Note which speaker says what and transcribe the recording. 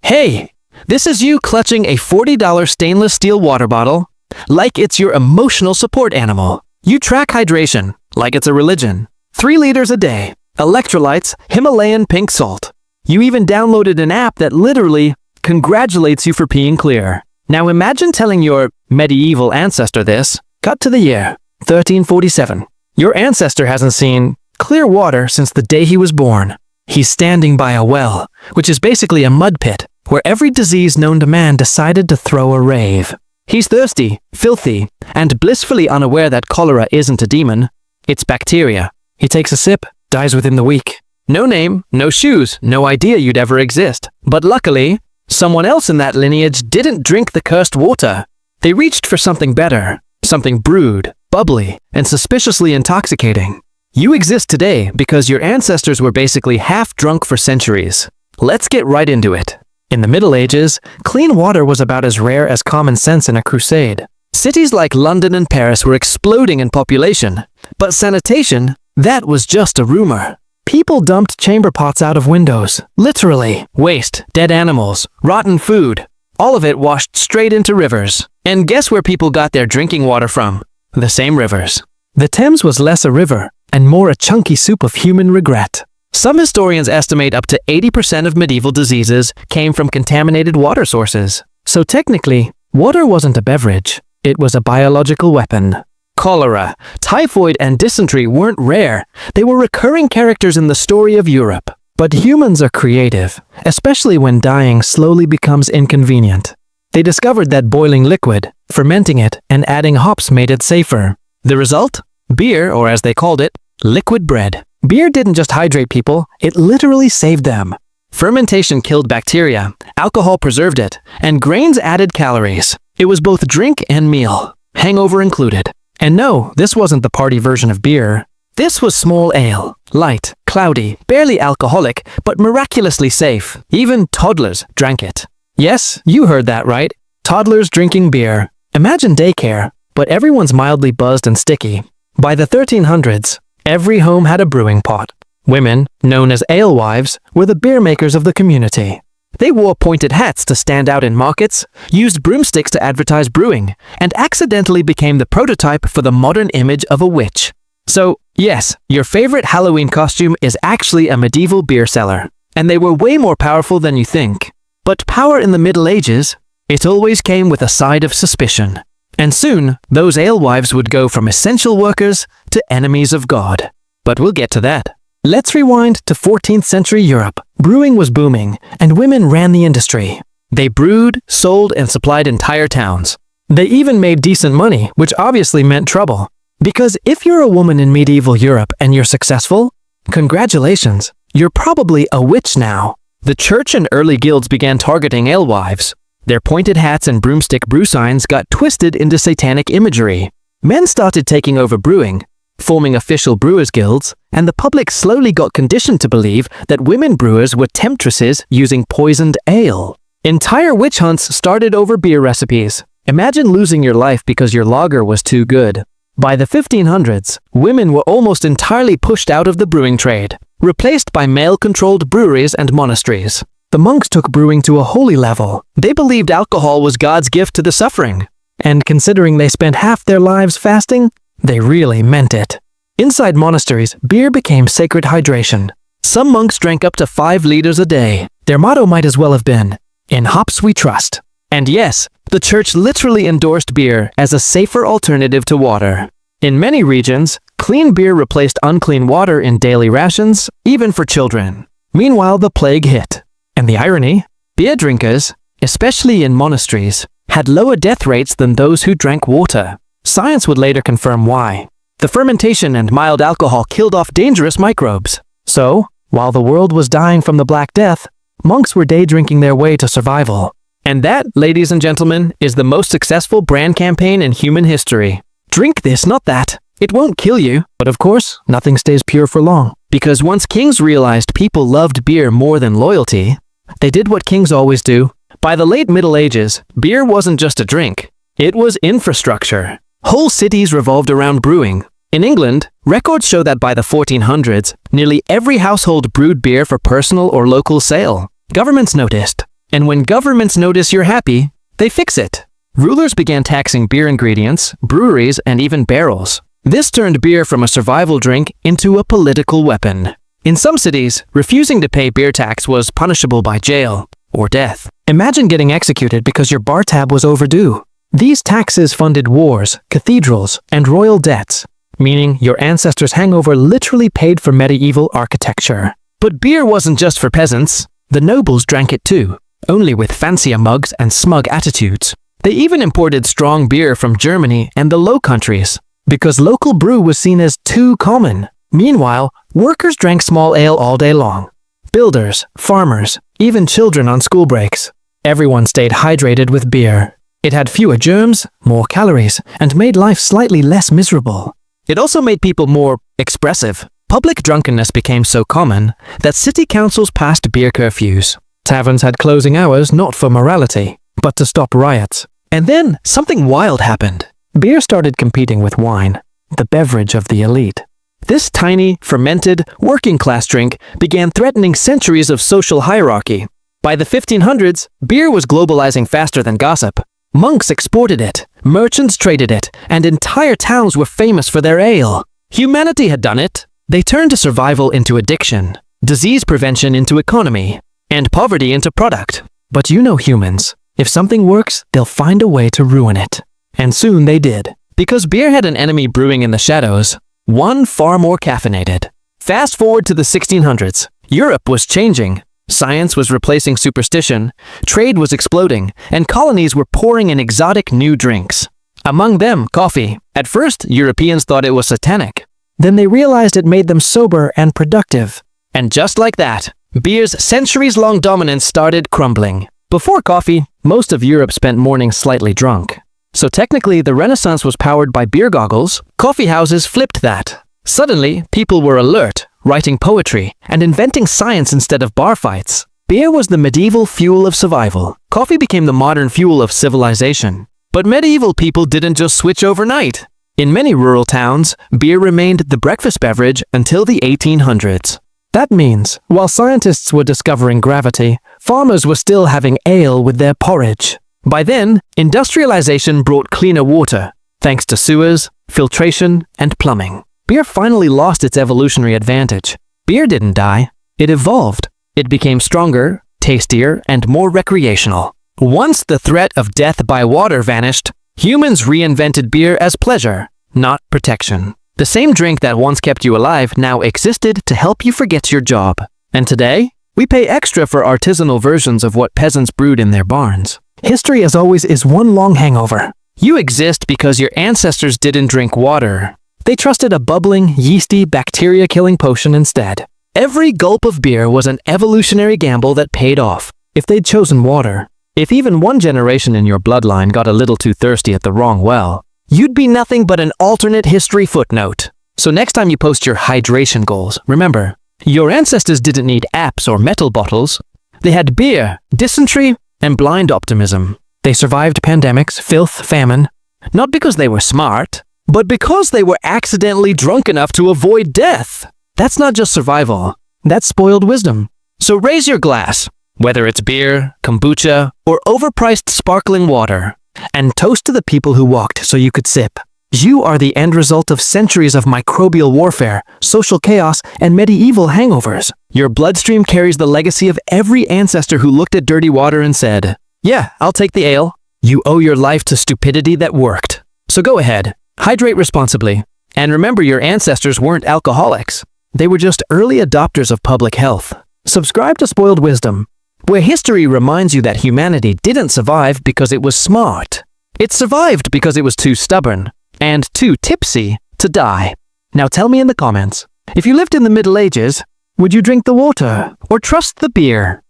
Speaker 1: Hey, this is you clutching a $40 stainless steel water bottle like it's your emotional support animal. You track hydration like it's a religion. 3 liters a day, electrolytes, Himalayan pink salt. You even downloaded an app that literally congratulates you for peeing clear. Now imagine telling your medieval ancestor this. Cut to the year 1347. Your ancestor hasn't seen clear water since the day he was born. He's standing by a well, which is basically a mud pit, where every disease known to man decided to throw a rave. He's thirsty, filthy, and blissfully unaware that cholera isn't a demon. It's bacteria. He takes a sip, dies within the week. No name, no shoes, no idea you'd ever exist. But luckily, someone else in that lineage didn't drink the cursed water. They reached for something better, something brewed, bubbly, and suspiciously intoxicating. You exist today because your ancestors were basically half drunk for centuries. Let's get right into it. In the Middle Ages, clean water was about as rare as common sense in a crusade. Cities like London and Paris were exploding in population, but sanitation, that was just a rumor. People dumped chamber pots out of windows. Literally. Waste, dead animals, rotten food. All of it washed straight into rivers. And guess where people got their drinking water from? The same rivers. The Thames was less a river and more a chunky soup of human regret. Some historians estimate up to 80% of medieval diseases came from contaminated water sources. So technically, water wasn't a beverage. It was a biological weapon. Cholera, typhoid, and dysentery weren't rare. They were recurring characters in the story of Europe. But humans are creative, especially when dying slowly becomes inconvenient. They discovered that boiling liquid, fermenting it, and adding hops made it safer. The result? Beer, or as they called it, liquid bread. Beer didn't just hydrate people, it literally saved them. Fermentation killed bacteria, alcohol preserved it, and grains added calories. It was both drink and meal, hangover included. And no, this wasn't the party version of beer. This was small ale, light, cloudy, barely alcoholic, but miraculously safe. Even toddlers drank it. Yes, you heard that right. Toddlers drinking beer. Imagine daycare, but everyone's mildly buzzed and sticky. By the 1300s, every home had a brewing pot. Women, known as alewives, were the beer makers of the community. They wore pointed hats to stand out in markets, used broomsticks to advertise brewing, and accidentally became the prototype for the modern image of a witch. So, yes, your favorite Halloween costume is actually a medieval beer seller, and they were way more powerful than you think. But power in the Middle Ages, it always came with a side of suspicion. And soon, those alewives would go from essential workers to enemies of God. But we'll get to that. Let's rewind to 14th century Europe. Brewing was booming, and women ran the industry. They brewed, sold, and supplied entire towns. They even made decent money, which obviously meant trouble. Because if you're a woman in medieval Europe and you're successful, congratulations, you're probably a witch now. The church and early guilds began targeting alewives. Their pointed hats and broomstick brew signs got twisted into satanic imagery. Men started taking over brewing, forming official brewers' guilds, and the public slowly got conditioned to believe that women brewers were temptresses using poisoned ale. Entire witch hunts started over beer recipes. Imagine losing your life because your lager was too good. By the 1500s, women were almost entirely pushed out of the brewing trade, replaced by male-controlled breweries and monasteries. The monks took brewing to a holy level. They believed alcohol was God's gift to the suffering. And considering they spent half their lives fasting, they really meant it. Inside monasteries, beer became sacred hydration. Some monks drank up to 5 liters a day. Their motto might as well have been, "In hops we trust." And yes, the church literally endorsed beer as a safer alternative to water. In many regions, clean beer replaced unclean water in daily rations, even for children. Meanwhile, the plague hit. And the irony? Beer drinkers, especially in monasteries, had lower death rates than those who drank water. Science would later confirm why. The fermentation and mild alcohol killed off dangerous microbes. So, while the world was dying from the Black Death, monks were day drinking their way to survival. And that, ladies and gentlemen, is the most successful brand campaign in human history. Drink this, not that. It won't kill you. But of course, nothing stays pure for long. Because once kings realized people loved beer more than loyalty, they did what kings always do. By the late Middle Ages, beer wasn't just a drink. It was infrastructure. Whole cities revolved around brewing. In England, records show that by the 1400s, nearly every household brewed beer for personal or local sale. Governments noticed. And when governments notice you're happy, they fix it. Rulers began taxing beer ingredients, breweries, and even barrels. This turned beer from a survival drink into a political weapon. In some cities, refusing to pay beer tax was punishable by jail or death. Imagine getting executed because your bar tab was overdue. These taxes funded wars, cathedrals, and royal debts, meaning your ancestors' hangover literally paid for medieval architecture. But beer wasn't just for peasants. The nobles drank it too, only with fancier mugs and smug attitudes. They even imported strong beer from Germany and the Low Countries, because local brew was seen as too common. Meanwhile, workers drank small ale all day long. Builders, farmers, even children on school breaks. Everyone stayed hydrated with beer. It had fewer germs, more calories, and made life slightly less miserable. It also made people more expressive. Public drunkenness became so common that city councils passed beer curfews. Taverns had closing hours not for morality, but to stop riots. And then something wild happened. Beer started competing with wine, the beverage of the elite. This tiny, fermented, working-class drink began threatening centuries of social hierarchy. By the 1500s, beer was globalizing faster than gossip. Monks exported it, merchants traded it, and entire towns were famous for their ale. Humanity had done it. They turned survival into addiction, disease prevention into economy, and poverty into product. But you know humans. If something works, they'll find a way to ruin it. And soon they did. Because beer had an enemy brewing in the shadows, one far more caffeinated. Fast forward to the 1600s. Europe was changing. Science was replacing superstition, trade was exploding, and colonies were pouring in exotic new drinks. Among them, coffee. At first, Europeans thought it was satanic. Then they realized it made them sober and productive. And just like that, beer's centuries-long dominance started crumbling. Before coffee, most of Europe spent mornings slightly drunk. So technically, the Renaissance was powered by beer goggles. Coffee houses flipped that. Suddenly, people were alert, writing poetry, and inventing science instead of bar fights. Beer was the medieval fuel of survival. Coffee became the modern fuel of civilization. But medieval people didn't just switch overnight. In many rural towns, beer remained the breakfast beverage until the 1800s. That means, while scientists were discovering gravity, farmers were still having ale with their porridge. By then, industrialization brought cleaner water, thanks to sewers, filtration, and plumbing. Beer finally lost its evolutionary advantage. Beer didn't die. It evolved. It became stronger, tastier, and more recreational. Once the threat of death by water vanished, humans reinvented beer as pleasure, not protection. The same drink that once kept you alive now existed to help you forget your job. And today, we pay extra for artisanal versions of what peasants brewed in their barns. History, as always, is one long hangover. You exist because your ancestors didn't drink water. They trusted a bubbling, yeasty, bacteria-killing potion instead. Every gulp of beer was an evolutionary gamble that paid off. If they'd chosen water, if even one generation in your bloodline got a little too thirsty at the wrong well, you'd be nothing but an alternate history footnote. So next time you post your hydration goals, remember, your ancestors didn't need apps or metal bottles. They had beer, dysentery, and blind optimism. They survived pandemics, filth, famine, not because they were smart, but because they were accidentally drunk enough to avoid death. That's not just survival, that's spoiled wisdom. So raise your glass, whether it's beer, kombucha, or overpriced sparkling water, and toast to the people who walked so you could sip. You are the end result of centuries of microbial warfare, social chaos, and medieval hangovers. Your bloodstream carries the legacy of every ancestor who looked at dirty water and said, "Yeah, I'll take the ale." You owe your life to stupidity that worked. So go ahead, hydrate responsibly, and remember your ancestors weren't alcoholics. They were just early adopters of public health. Subscribe to Spoiled Wisdom, where history reminds you that humanity didn't survive because it was smart. It survived because it was too stubborn and too tipsy to die. Now tell me in the comments, if you lived in the Middle Ages, would you drink the water or trust the beer?